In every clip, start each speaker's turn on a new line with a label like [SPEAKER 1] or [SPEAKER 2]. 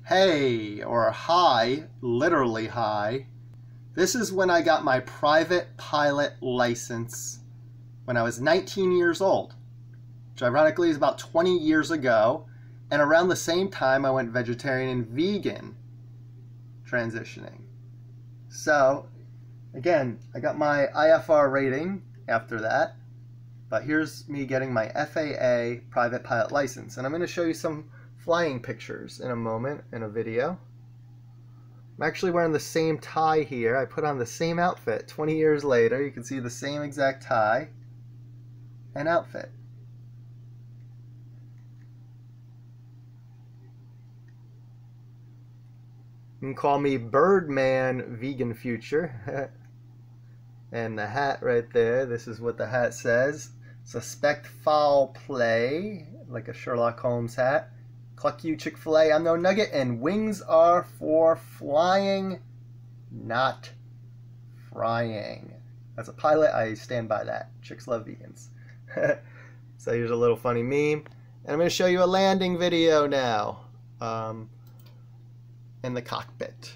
[SPEAKER 1] Hey, or hi, literally hi. This is when I got my private pilot license when I was 19 years old, which ironically is about 20 years ago. And around the same time, I went vegetarian and vegan transitioning. So, again, I got my IFR rating after that. But here's me getting my FAA private pilot license. And I'm going to show you some flying pictures in a moment in a video. I'm actually wearing the same tie here. I put on the same outfit 20 years later. You can see the same exact tie and outfit. You can call me Birdman Vegan Future. And the hat right there, this is what the hat says. Suspect foul play, like a Sherlock Holmes hat. Cluck you, Chick-fil-A, I'm no nugget, and wings are for flying, not frying. As a pilot, I stand by that. Chicks love vegans. So here's a little funny meme. And I'm going to show you a landing video now in the cockpit.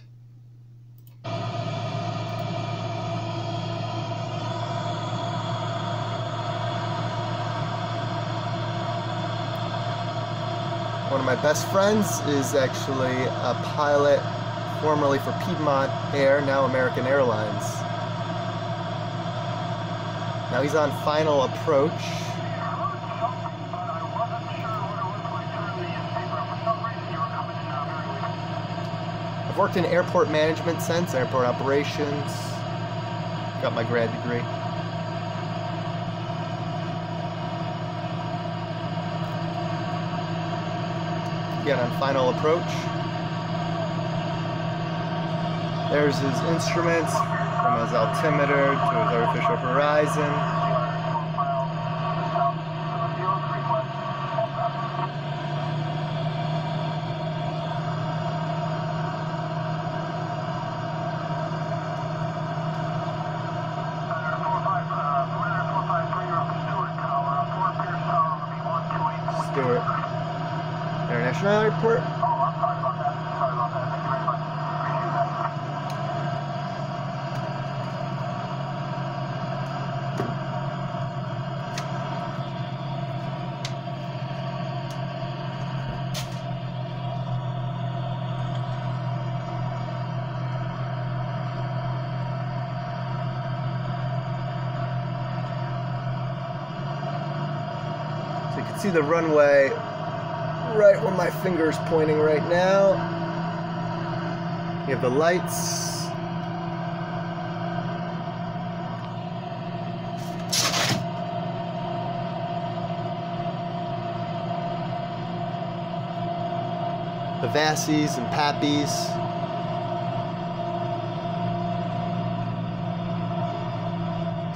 [SPEAKER 1] One of my best friends is actually a pilot formerly for Piedmont Air, now American Airlines. Now he's on final approach. I've worked in airport management since, airport operations. Got my grad degree. Again, on final approach. There's his instruments, from his altimeter to his artificial horizon. Stewart International Airport. So you can see the runway right where my finger's pointing right now. You have the lights. The Vassies and Pappies.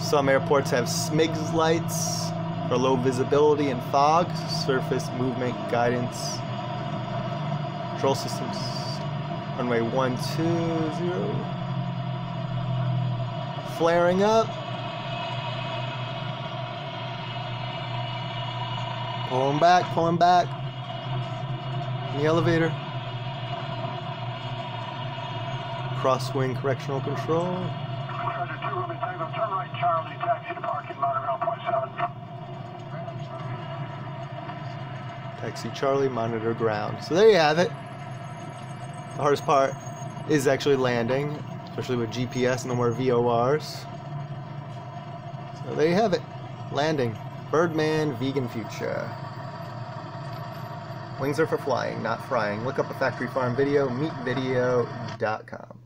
[SPEAKER 1] Some airports have SMIGS lights for low visibility and fog, surface movement guidance, control systems, runway 120, flaring up, pulling back, in the elevator, crosswing correctional control.
[SPEAKER 2] Turn right, Charlie, taxi to parking lot around point 7.
[SPEAKER 1] Taxi Charlie, monitor ground. So there you have it. The hardest part is actually landing, especially with GPS, no more VORs. So there you have it. Landing. Birdman Vegan Future. Wings are for flying, not frying. Look up a factory farm video, meatvideo.com.